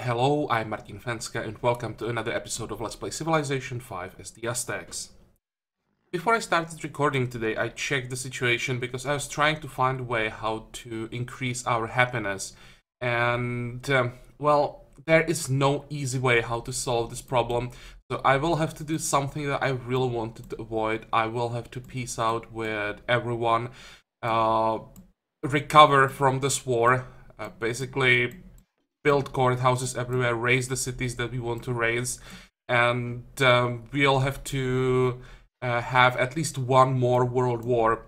Hello, I'm Martin Fencka and welcome to another episode of Let's Play Civilization 5 as the Aztecs. Before I started recording today, I checked the situation because I was trying to find a way how to increase our happiness. And, well, there is no easy way how to solve this problem. So I will have to do something that I really wanted to avoid. I will have to peace out with everyone, recover from this war, basically build courthouses everywhere, raise the cities that we want to raise, and we'll have to have at least one more world war,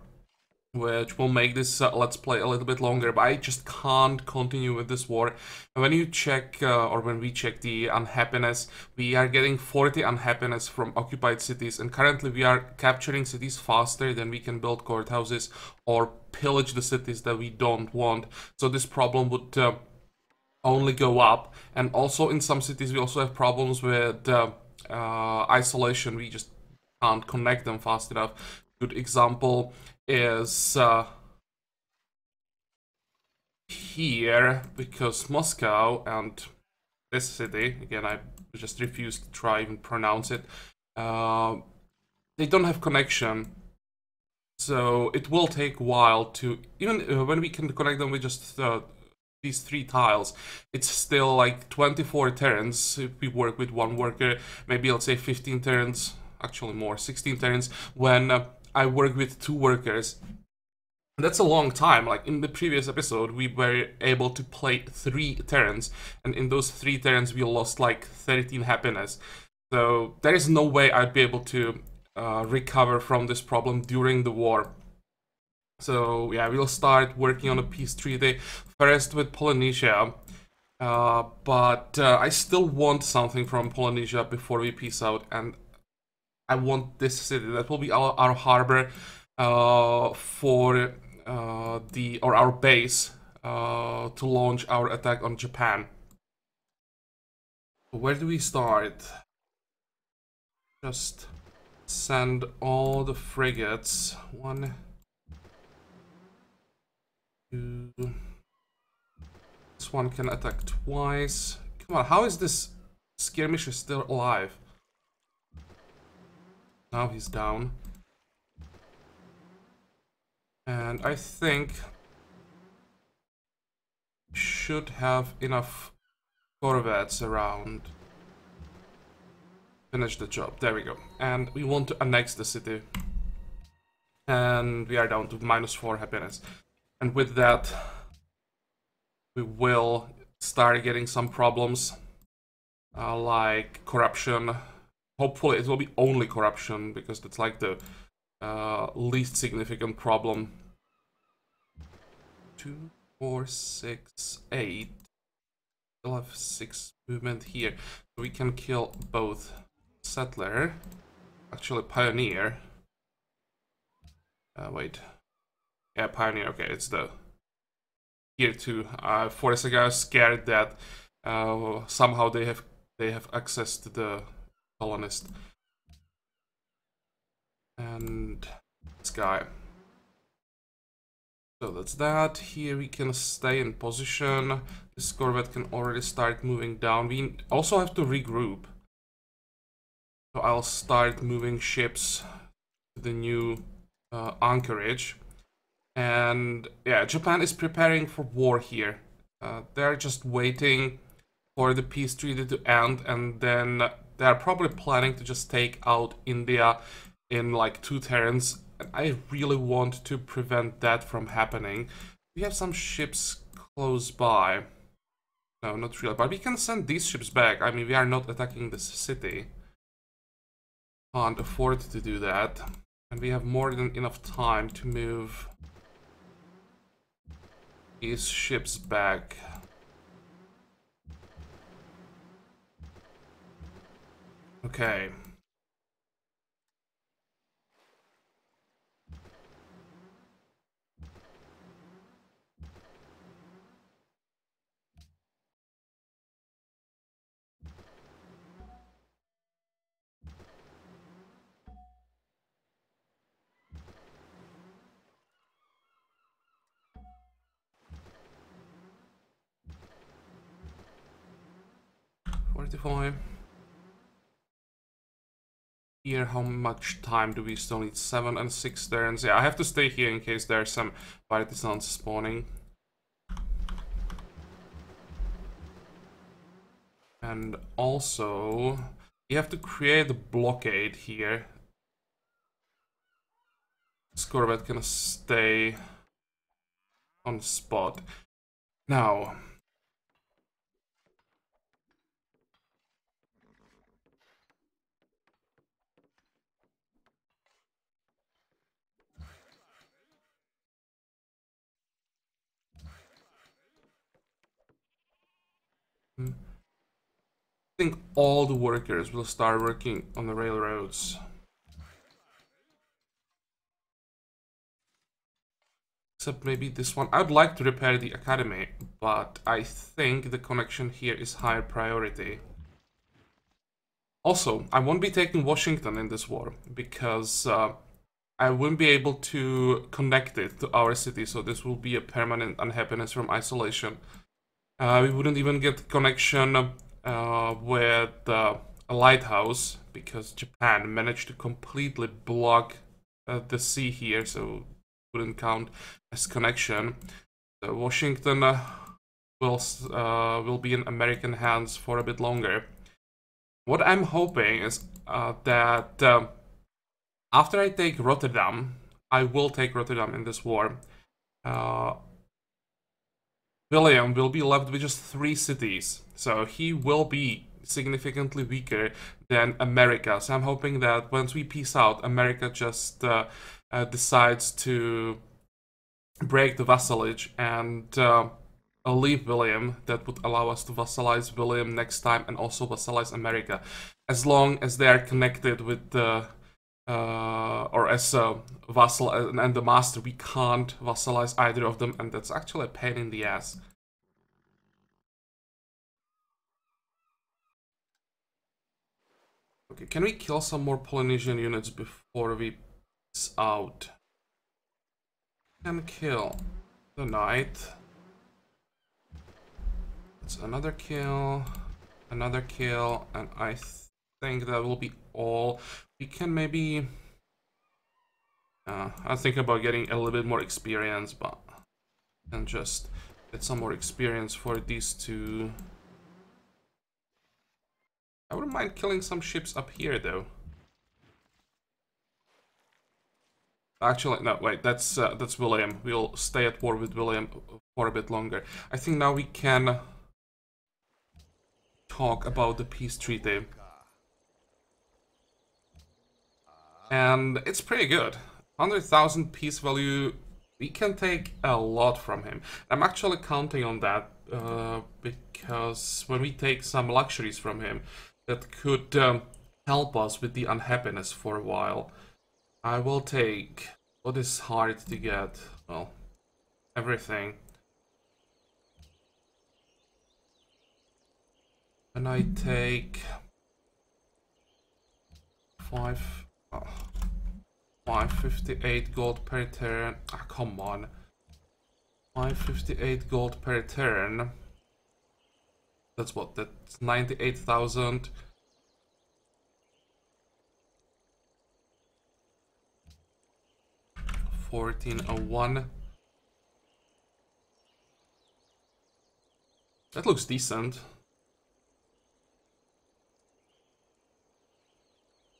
which will make this Let's Play a little bit longer, but I just can't continue with this war. And when you check, or when we check the unhappiness, we are getting 40 unhappiness from occupied cities, and currently we are capturing cities faster than we can build courthouses or pillage the cities that we don't want. So this problem would only go up, and also in some cities we also have problems with isolation. We just can't connect them fast enough. Good example is here, because Moscow and this city, again I just refuse to try even pronounce it, they don't have connection. So it will take a while to, even when we can connect them with just these 3 tiles, it's still like 24 turns if we work with one worker, maybe let's say 15 turns, actually more, 16 turns when I work with 2 workers. That's a long time. Like in the previous episode we were able to play 3 turns, and in those 3 turns we lost like 13 happiness. So there is no way I'd be able to recover from this problem during the war. So yeah, we'll start working on a peace treaty first with Polynesia, but I still want something from Polynesia before we peace out, and I want this city. That will be our harbor for our base to launch our attack on Japan. Where do we start? Just send all the frigates. 1, 2. This one can attack twice. Come on, how is this skirmisher still alive? Now he's down. And I think we should have enough corvettes around. Finish the job. There we go. And we want to annex the city. And we are down to -4 happiness. And with that, we will start getting some problems, like corruption. Hopefully it will be only corruption, because that's like the least significant problem. 2, 4, 6, 8. Still have 6 movement here. We can kill both settler, actually pioneer. Wait. Yeah, pioneer. Okay, it's the here too. For a second I was scared that somehow they have access to the colonist. And this guy. So that's that. Here we can stay in position. This corvette can already start moving down. We also have to regroup. So I'll start moving ships to the new anchorage. And yeah, Japan is preparing for war here. They're just waiting for the peace treaty to end, and then they're probably planning to just take out India in like 2 turns. And I really want to prevent that from happening. We have some ships close by. No, not really, but we can send these ships back. I mean, we are not attacking this city. Can't afford to do that. And we have more than enough time to move these ships back. Okay. 55. Here, how much time do we still need? 7 and 6 turns. Yeah, I have to stay here in case there's some partisans spawning. And also, you have to create a blockade here. This corvette can stay on the spot. Now, I think all the workers will start working on the railroads. Except maybe this one. I'd like to repair the academy, but I think the connection here is higher priority. Also, I won't be taking Washington in this war, because I wouldn't be able to connect it to our city, so this will be a permanent unhappiness from isolation. We wouldn't even get connection with a lighthouse, because Japan managed to completely block the sea here, so it wouldn't count as connection. So Washington will be in American hands for a bit longer. What I'm hoping is that after I take Rotterdam, I will take Rotterdam in this war. William will be left with just 3 cities, so he will be significantly weaker than America. So I'm hoping that once we peace out, America just decides to break the vassalage and leave William. That would allow us to vassalize William next time and also vassalize America, as long as they are connected with the or as a vassal and the master. We can't vassalize either of them, and that's actually a pain in the ass. Okay, can we kill some more Polynesian units before we peace out? And kill the knight. That's another kill, and I think that will be all. We can maybe... I think about getting a little bit more experience, but and just get some more experience for these two. I wouldn't mind killing some ships up here, though. Actually, no, wait, that's William. We'll stay at war with William for a bit longer. I think now we can talk about the peace treaty. And it's pretty good. 100,000 peace value. We can take a lot from him. I'm actually counting on that because when we take some luxuries from him, that could help us with the unhappiness for a while. I will take what is hard to get. Well, everything. And I take 558 gold per turn. Ah, come on. 558 gold per turn. That's what? That's 98,000. $1401. That looks decent.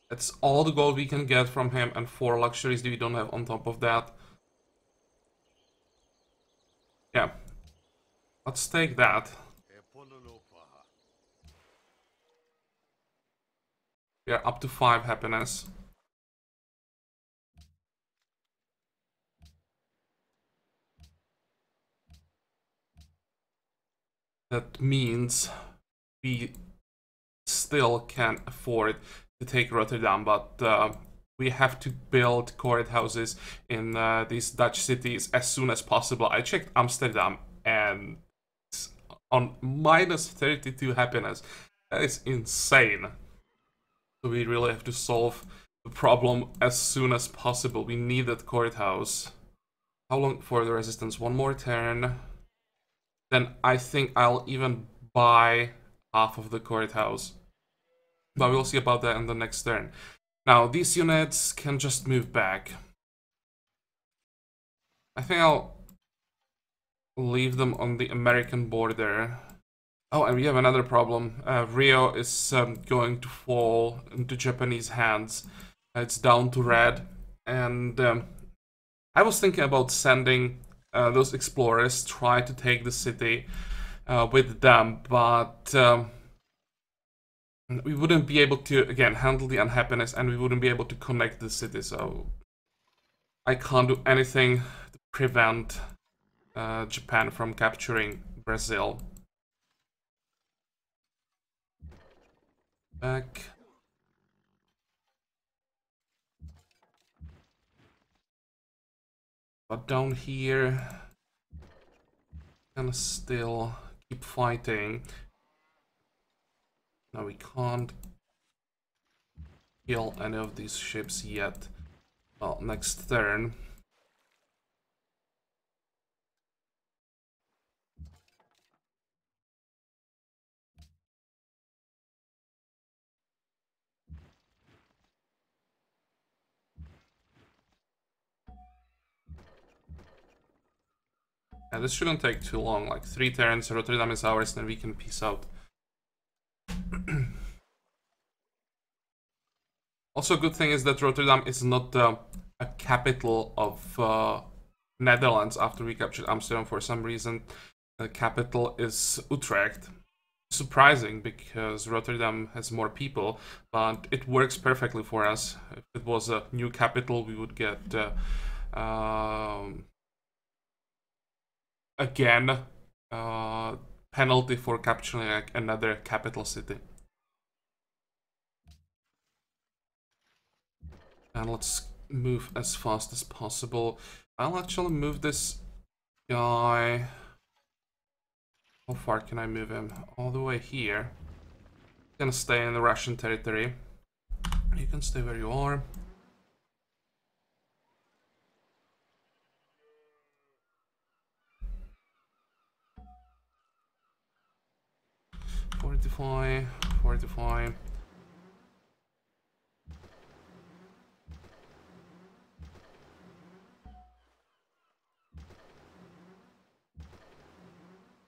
That's all the gold we can get from him, and 4 luxuries that we don't have on top of that. Yeah. Let's take that. We are up to 5 happiness. That means we still can afford to take Rotterdam, but we have to build courthouses in these Dutch cities as soon as possible. I checked Amsterdam and it's on minus 32 happiness. That is insane. So we really have to solve the problem as soon as possible. We need that courthouse. How long for the resistance? 1 more turn. Then I think I'll even buy half of the courthouse. But we'll see about that in the next turn. Now, these units can just move back. I think I'll leave them on the American border. Oh, and we have another problem. Rio is going to fall into Japanese hands. It's down to red. And I was thinking about sending those explorers, try to take the city with them, but we wouldn't be able to, again, handle the unhappiness, and we wouldn't be able to connect the city, so I can't do anything to prevent Japan from capturing Brazil. Back. But down here, can still keep fighting. No, we can't kill any of these ships yet. Well, next turn. Yeah, this shouldn't take too long, like 3 turns, Rotterdam is ours, then we can peace out. Also, good thing is that Rotterdam is not a capital of Netherlands after we captured Amsterdam for some reason. The capital is Utrecht. Surprising, because Rotterdam has more people, but it works perfectly for us. If it was a new capital, we would get again penalty for capturing like, another capital city. And let's move as fast as possible. I'll actually move this guy. How far can I move him? All the way here. He's gonna stay in the Russian territory. You can stay where you are. Fortify, fortify.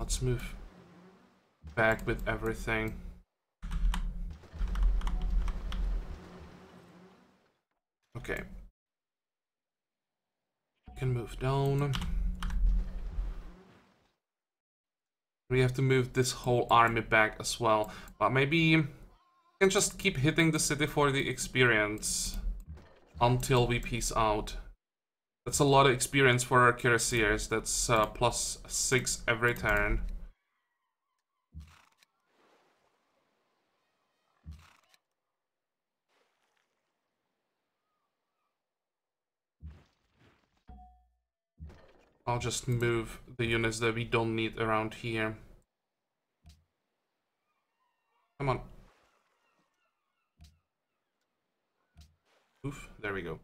Let's move back with everything. Okay. You can move down. We have to move this whole army back as well. But maybe we can just keep hitting the city for the experience until we peace out. That's a lot of experience for our cuirassiers. That's +6 every turn. I'll just move the units that we don't need around here. Come on. Oof, there we go.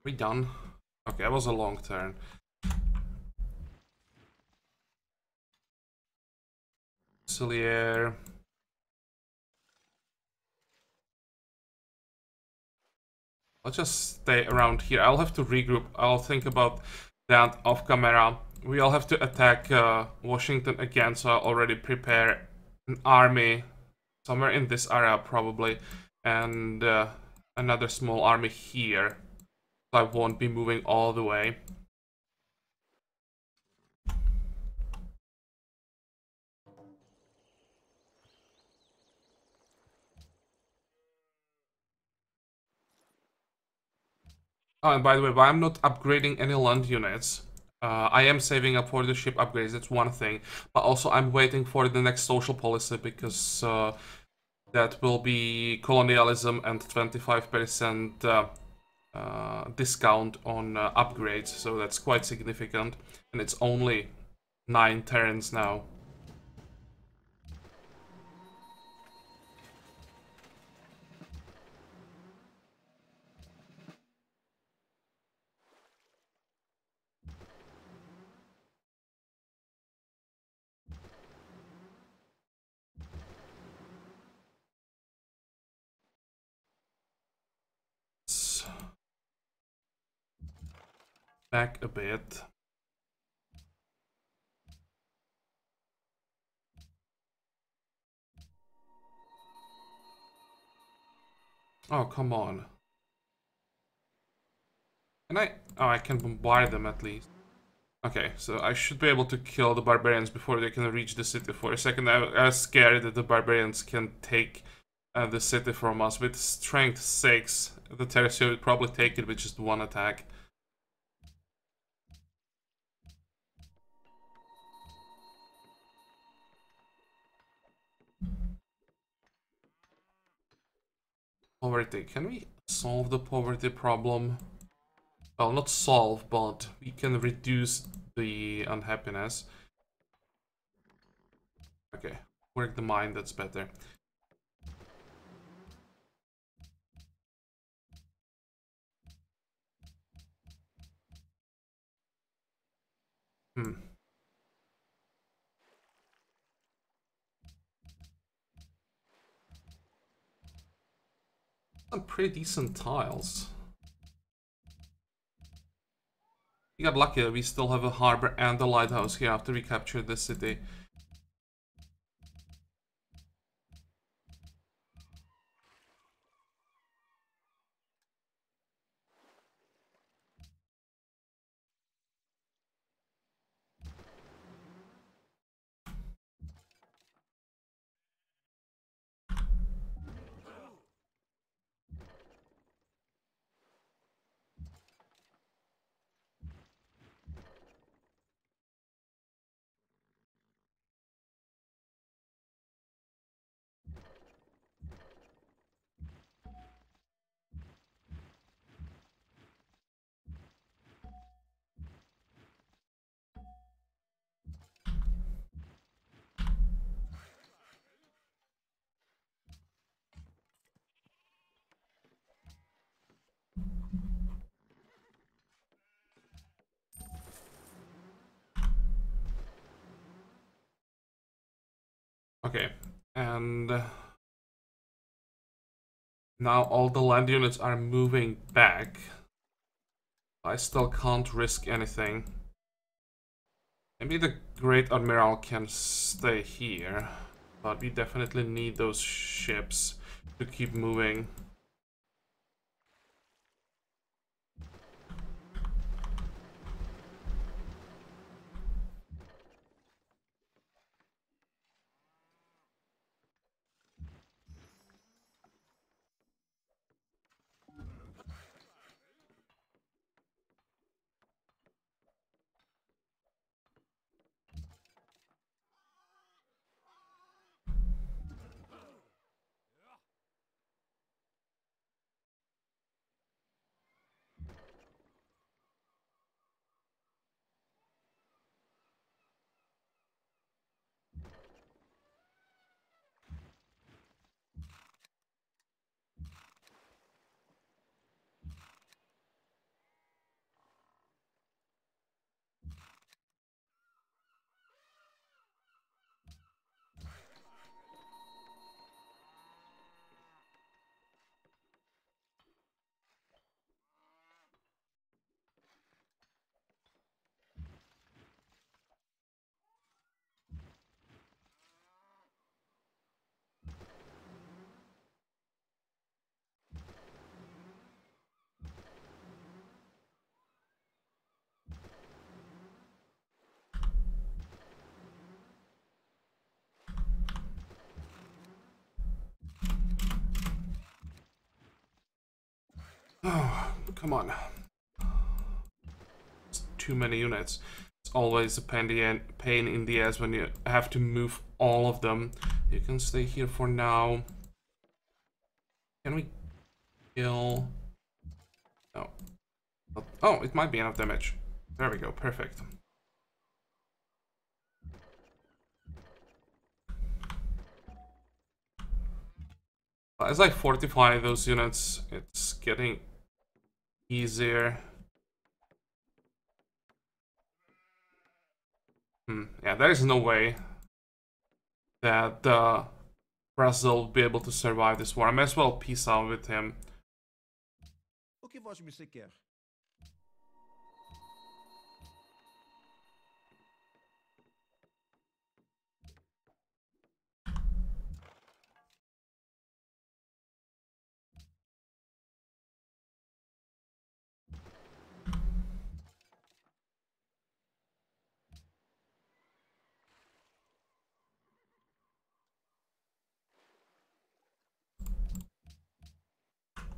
We done? Okay, that was a long turn. Auxiliaire. I'll just stay around here. I'll have to regroup. I'll think about that off camera. We'll have to attack Washington again, so I'll already prepare an army somewhere in this area probably, and another small army here. So I won't be moving all the way. Oh, and by the way, but I'm not upgrading any land units. I am saving up for the ship upgrades, that's one thing. But also I'm waiting for the next social policy because that will be colonialism and 25% discount on upgrades. So that's quite significant. And it's only 9 Terrans now. Back a bit. Oh, come on. Can I? Oh, I can bombard them at least. Okay, so I should be able to kill the barbarians before they can reach the city. For a second, I was scared that the barbarians can take the city from us. With strength 6, the Tercio would probably take it with just one attack. Poverty. Can we solve the poverty problem? Well, not solve, but we can reduce the unhappiness. Okay, work the mine, that's better. Some pretty decent tiles. We got lucky that we still have a harbor and a lighthouse here after we captured the city. Okay, and now all the land units are moving back. I still can't risk anything. Maybe the Great Admiral can stay here, but we definitely need those ships to keep moving. Oh, come on. too many units. It's always a pain in the ass when you have to move all of them. You can stay here for now. Can we kill? No. Oh, it might be enough damage. There we go, perfect. As I fortify those units, it's getting easier. Yeah, there is no way that Brazil will be able to survive this war. I may as well peace out with him. O que Vossa Missê quer?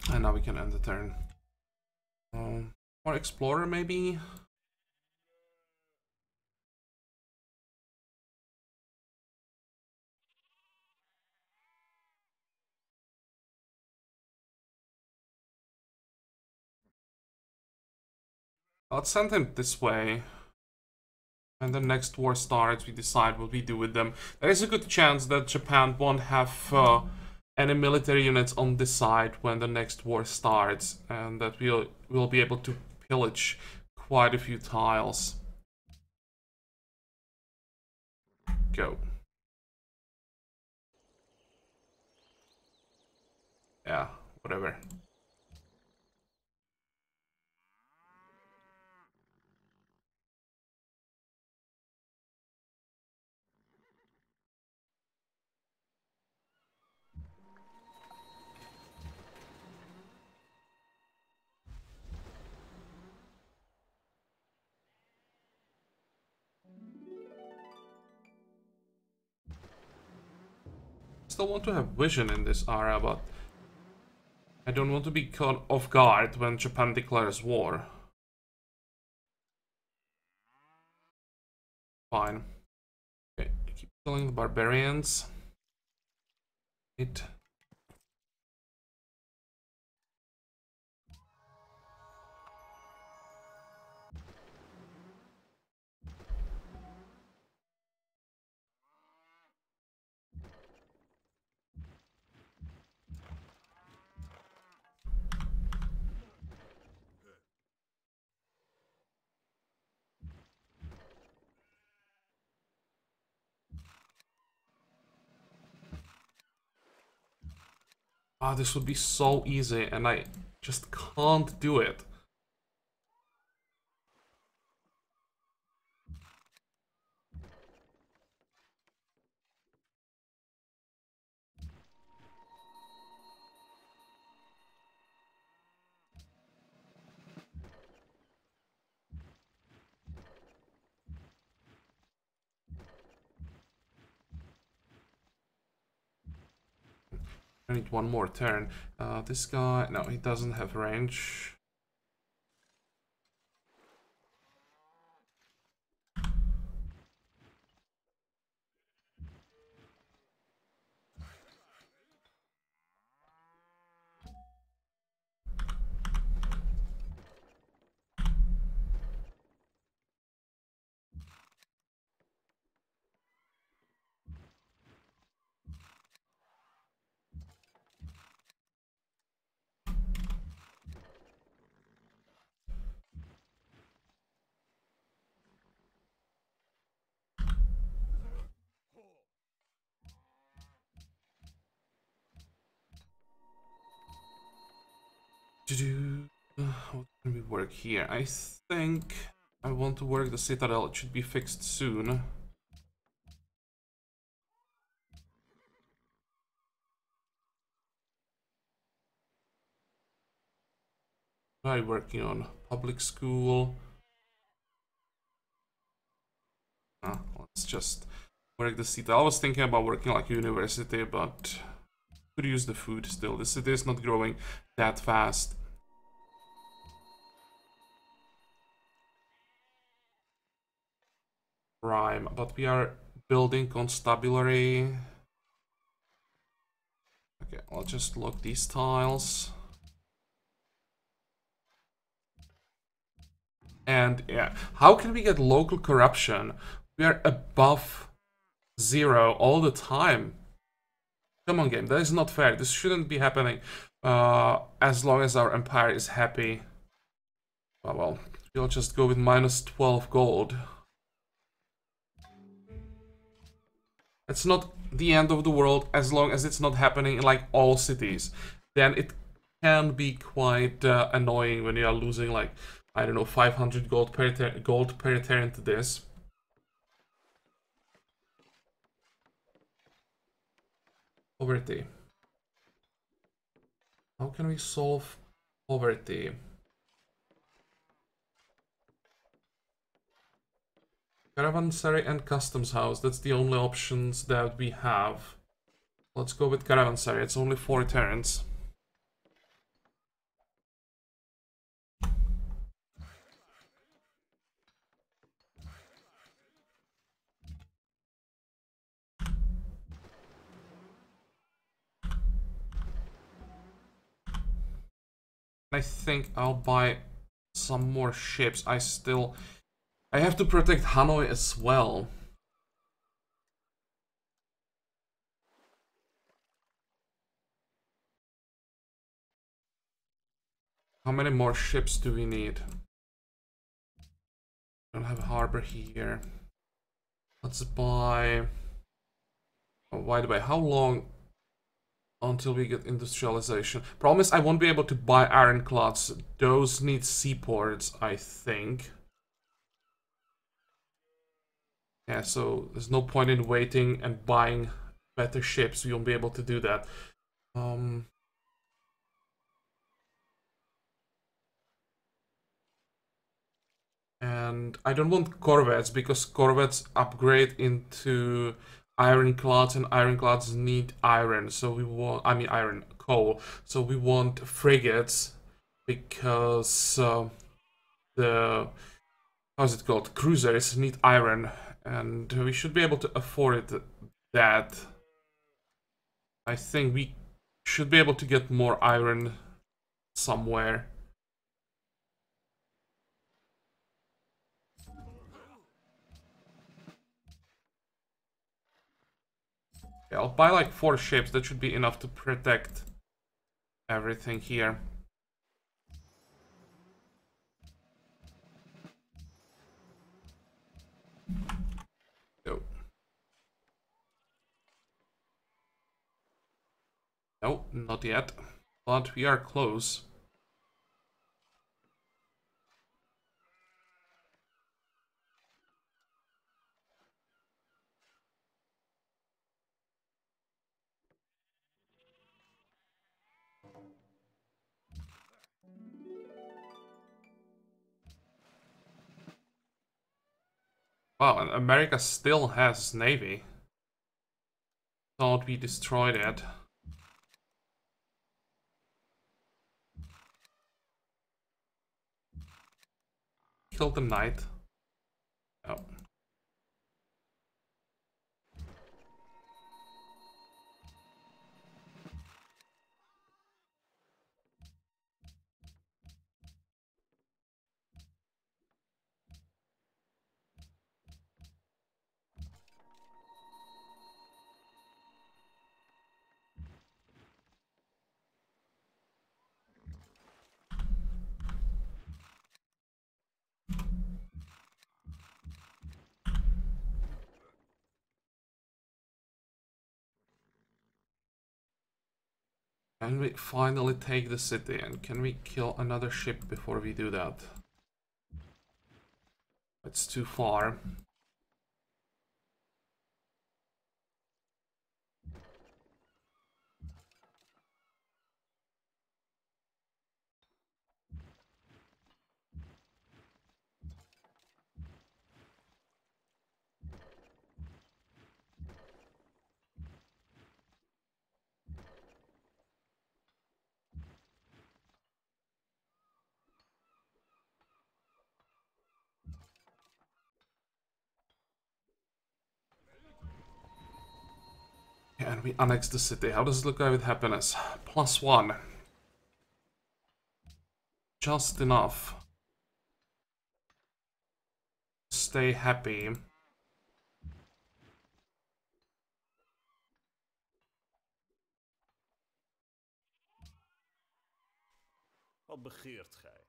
And now we can end the turn. More explorer, maybe? Let's send him this way. And the next war starts, we decide what we do with them. There is a good chance that Japan won't have any military units on this side when the next war starts. And that we'll be able to pillage quite a few tiles. Go. Yeah, whatever. Still want to have vision in this area, but I don't want to be caught off guard when Japan declares war. Fine. Okay, keep killing the barbarians. It. Ah, this would be so easy, and I just can't do it. I need one more turn. This guy, no, he doesn't have range. How can we work here? I think I want to work the citadel. It should be fixed soon. I'm working on public school. Let's just work the citadel. I was thinking about working like university, but could use the food still. The city is not growing that fast. prime, but we are building constabulary. Okay, I'll just look these tiles. And yeah, how can we get local corruption? We are above 0 all the time. Come on, game, that is not fair. This shouldn't be happening as long as our empire is happy. Oh, well, we'll just go with minus 12 gold. It's not the end of the world as long as it's not happening in like all cities. Then it can be quite annoying when you are losing like, I don't know, 500 gold per turn to this. Poverty. How can we solve poverty? Caravanserai and customs house, that's the only options that we have. Let's go with caravanserai, it's only 4 turns. I think I'll buy some more ships. I have to protect Hanoi as well. How many more ships do we need? Don't have a harbor here. Let's buy... Oh, by the way, how long until we get industrialization? Promise I won't be able to buy ironclads. Those need seaports, I think. Yeah, so there's no point in waiting and buying better ships. We won't be able to do that. And I don't want corvettes because corvettes upgrade into ironclads and ironclads need iron. So we want, I mean iron, coal. So we want frigates because the, how's it called? Cruisers need iron and we should be able to afford that. I think we should be able to get more iron somewhere. Yeah, I'll buy like 4 ships. That should be enough to protect everything here. Go. No, not yet. But we are close. Wow, and America still has navy. Thought we destroyed it. Killed the knight. Oh. Can we finally take the city? And can we kill another ship before we do that? It's too far. And we annex the city. How does it look with happiness? +1. Just enough. Stay happy. Wat begeert gij?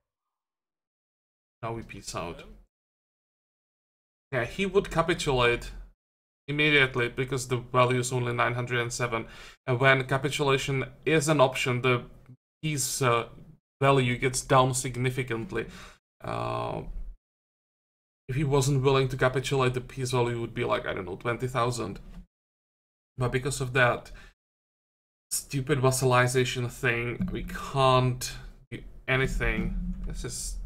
Now we peace out. Yeah, he would capitulate immediately because the value is only 907. And when capitulation is an option, the peace value gets down significantly. If he wasn't willing to capitulate, the peace value would be like, I don't know, 20,000. But because of that stupid vassalization thing, we can't do anything. This is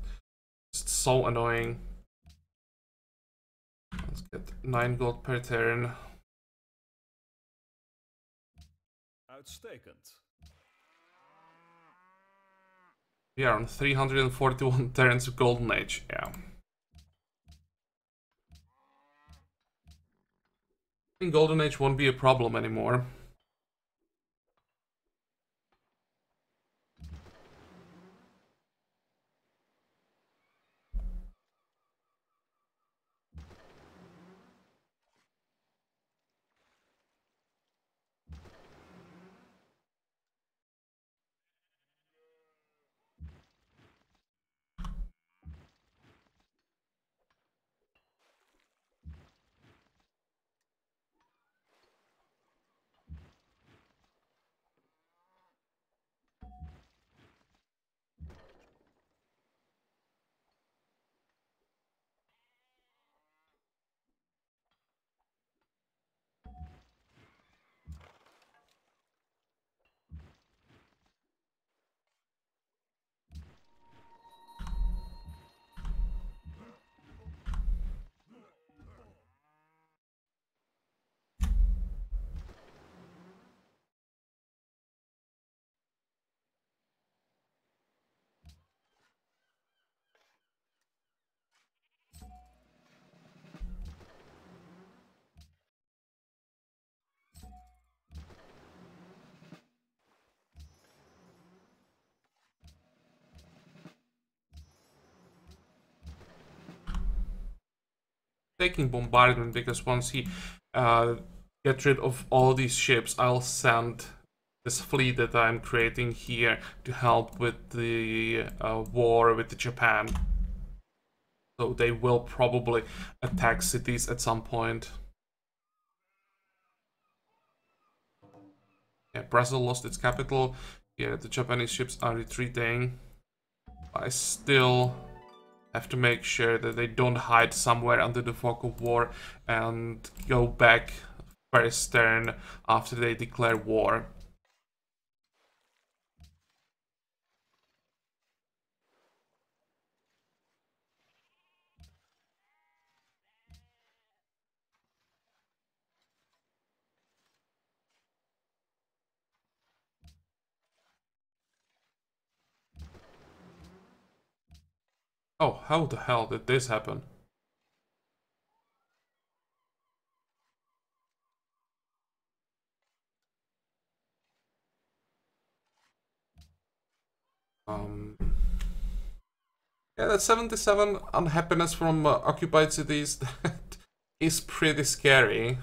just so annoying. Let's get 9 gold per turn. Uitstekend. We are on 341 turns of Golden Age, yeah. I think Golden Age won't be a problem anymore. Taking bombardment because once he gets rid of all these ships, I'll send this fleet that I'm creating here to help with the war with Japan. So they will probably attack cities at some point. Yeah, Brazil lost its capital. Here the Japanese ships are retreating. I still have to make sure that they don't hide somewhere under the fog of war and go back first turn after they declare war. Oh, how the hell did this happen? Yeah, that 77 unhappiness from occupied cities, that is pretty scary.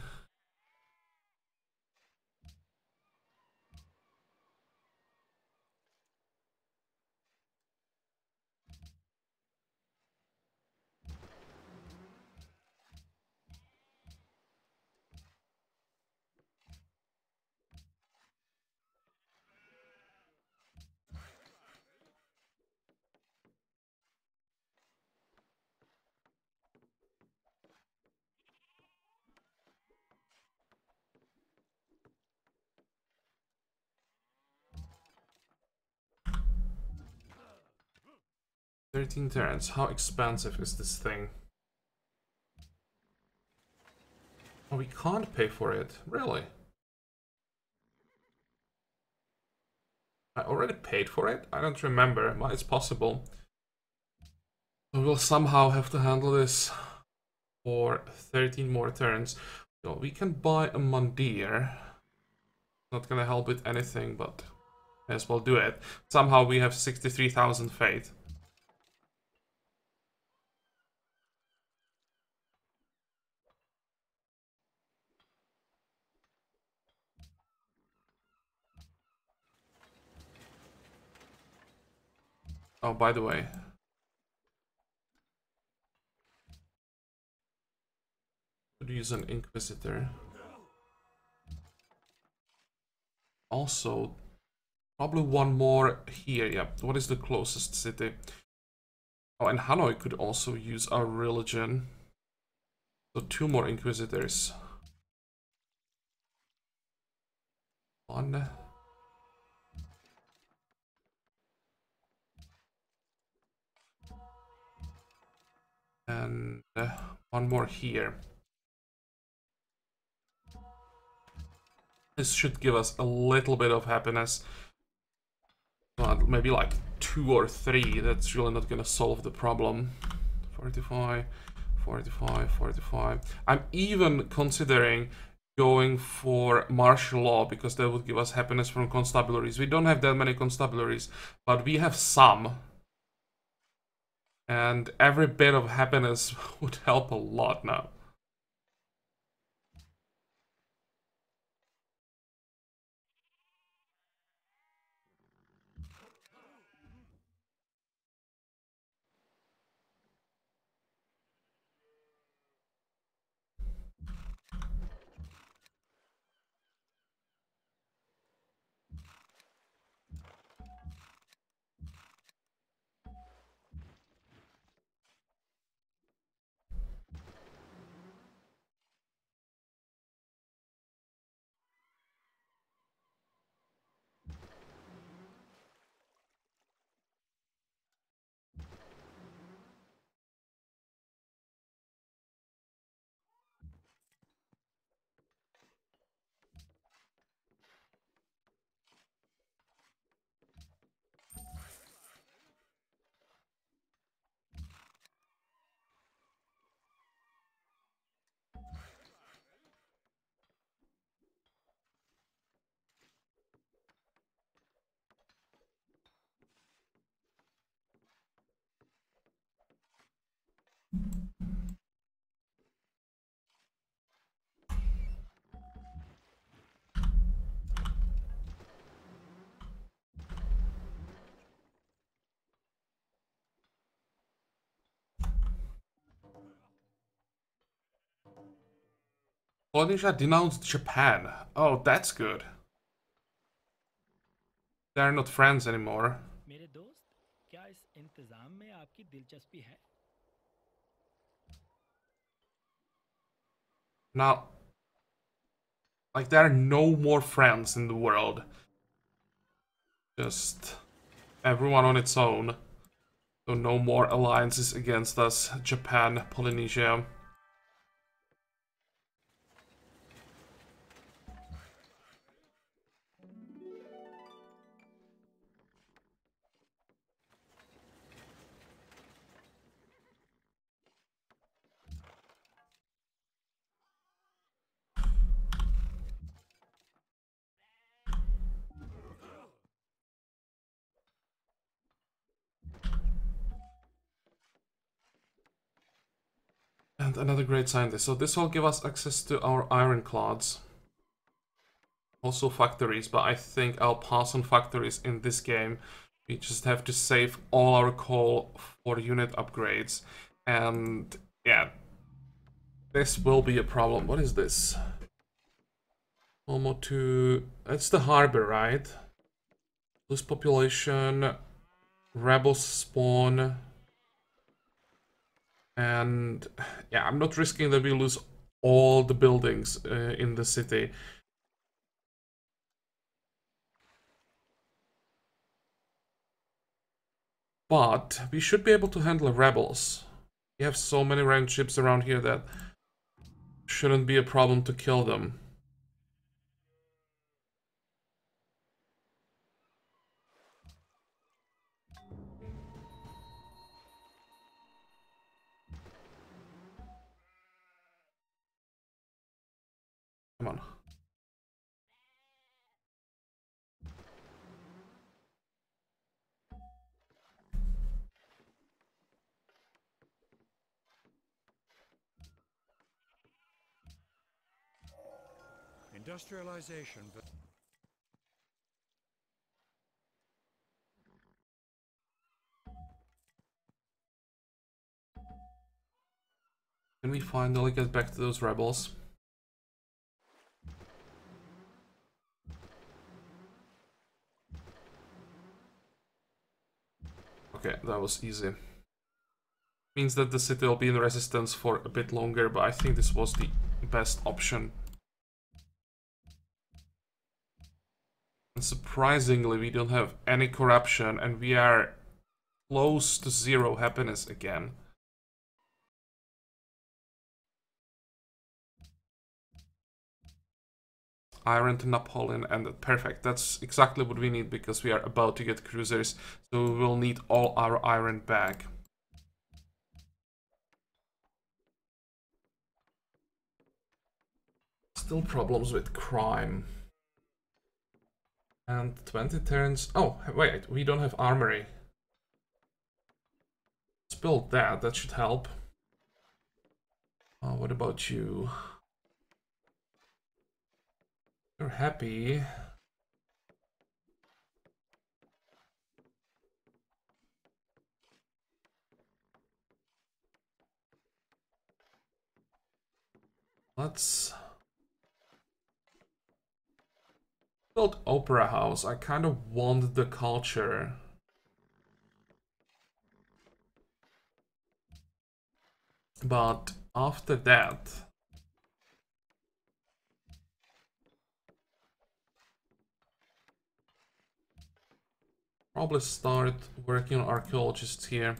"13 turns. How expensive is this thing?" Oh, we can't pay for it. Really? I already paid for it? I don't remember. Well, it's possible. So we'll somehow have to handle this for 13 more turns. So we can buy a Mandir. Not gonna help with anything, but may as well do it. Somehow we have 63,000 faith. Oh, by the way. Could use an Inquisitor. Also, probably one more here. Yeah, what is the closest city? Oh, and Hanoi could also use our religion. So 2 more Inquisitors. 1. And 1 more here. This should give us a little bit of happiness. But maybe like 2 or 3. That's really not gonna solve the problem. 45, 45, 45. I'm even considering going for martial law because that would give us happiness from constabularies. We don't have that many constabularies, but we have some. And every bit of happiness would help a lot now. Polynesia denounced Japan. Oh, that's good. They're not friends anymore. मेरे दोस्त, क्या इस इंतजाम में आपकी दिलचस्पी है? Now, like, there are no more friends in the world. Just everyone on its own. So no more alliances against us. Japan, Polynesia. And another great scientist. So this will give us access to our ironclads. Also factories, but I think I'll pass on factories in this game. We just have to save all our coal for unit upgrades. And yeah, this will be a problem. What is this? Almost to... It's the harbor, right? Lose population. Rebels spawn. And yeah, I'm not risking that we lose all the buildings in the city. But we should be able to handle rebels. We have so many ranked ships around here that shouldn't be a problem to kill them. Come on. Industrialization. Can we finally get back to those rebels? Okay, that was easy. Means that the city will be in resistance for a bit longer, but I think this was the best option. And surprisingly, we don't have any corruption, and we are close to 0 happiness again. Iron to Napoleon, and perfect. That's exactly what we need, because we are about to get cruisers, so we will need all our iron back. Still problems with crime. And 20 turns... Oh, wait, we don't have armory. Let's build that, that should help. What about you? You're happy. Let's build Opera House. I kind of want the culture. But after that... probably start working on archaeologists here.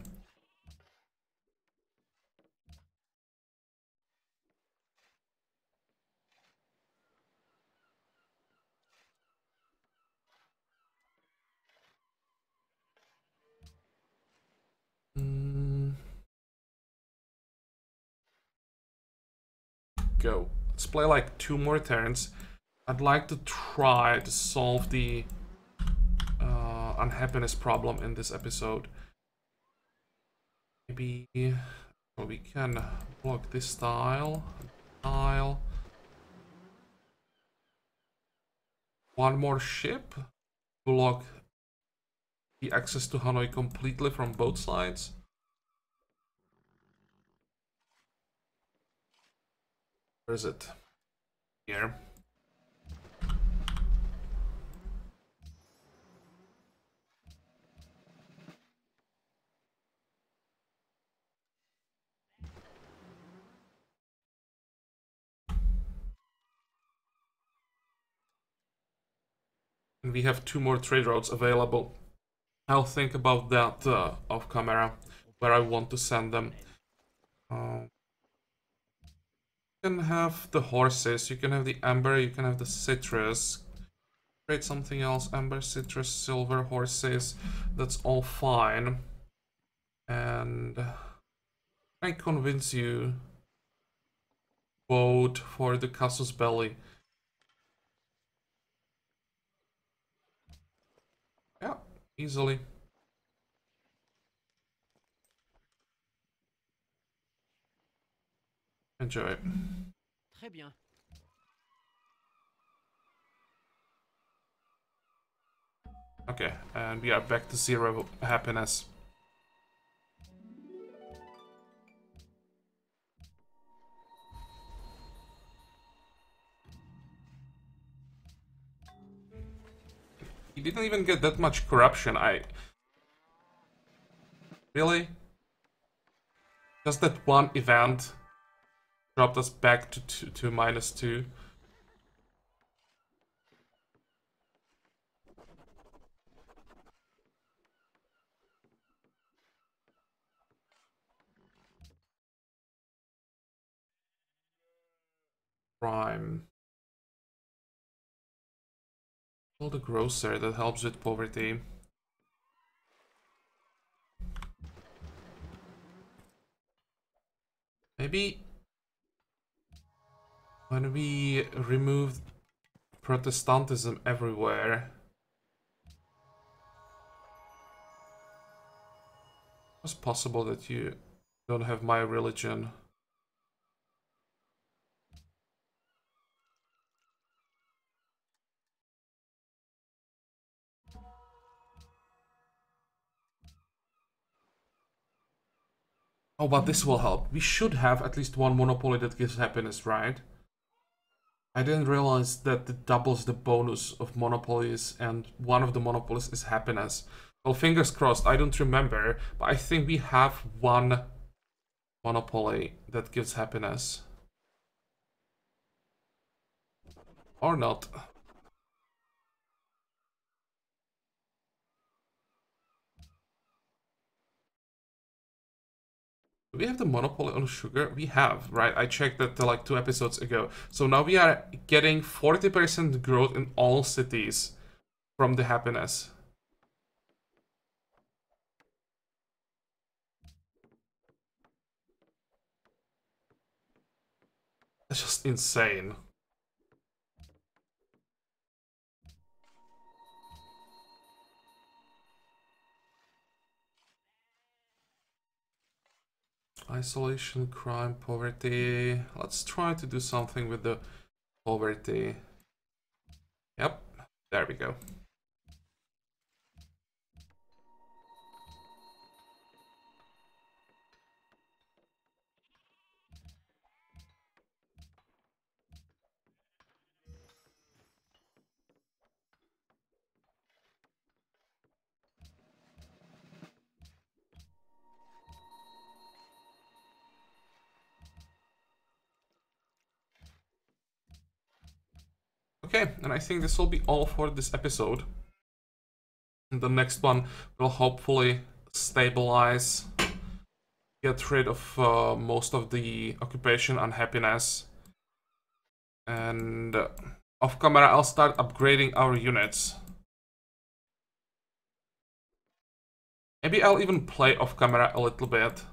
Go. Let's play like 2 more turns. I'd like to try to solve the unhappiness problem in this episode. Maybe we can block this tile. One more ship. Block the access to Hanoi completely from both sides. Where is it? Here. And we have 2 more trade routes available. I'll think about that off camera, where I want to send them. You can have the horses, you can have the amber, you can have the citrus. Create something else, amber, citrus, silver, horses. That's all fine. And I convince you. Vote for the casus belli. Yeah, easily. Enjoy. Très bien. Okay, and we are back to 0 happiness. He didn't even get that much corruption. Really? Just that one event dropped us back to -2. Prime. Well, the grocer, that helps with poverty. Maybe when we remove Protestantism everywhere, it's possible that you don't have my religion. Oh, but this will help. We should have at least one monopoly that gives happiness, right? I didn't realize that it doubles the bonus of monopolies, and one of the monopolies is happiness. Well, fingers crossed, I don't remember, but I think we have one monopoly that gives happiness. Or not. Do we have the monopoly on sugar? We have, right? I checked that like 2 episodes ago. So now we are getting 40% growth in all cities from the happiness. That's just insane. Isolation, crime, poverty. Let's try to do something with the poverty. Yep, there we go. Okay, and I think this will be all for this episode. And the next one will hopefully stabilize, get rid of most of the occupation unhappiness, and off camera I'll start upgrading our units. Maybe I'll even play off camera a little bit.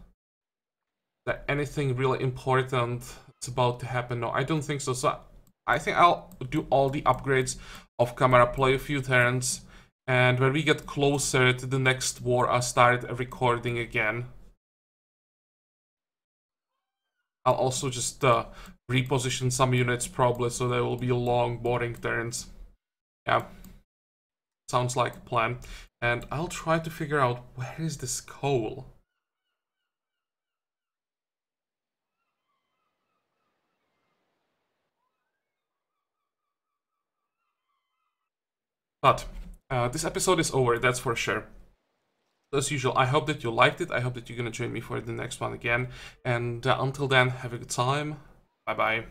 That anything really important is about to happen? No, I don't think so. So I think I'll do all the upgrades off camera, play a few turns, and when we get closer to the next war, I'll start recording again. I'll also just reposition some units probably, so there will be long, boring turns. Yeah, sounds like a plan. And I'll try to figure out where is this coal. But this episode is over, that's for sure. As usual, I hope that you liked it. I hope that you're gonna join me for the next one again. And until then, have a good time. Bye bye.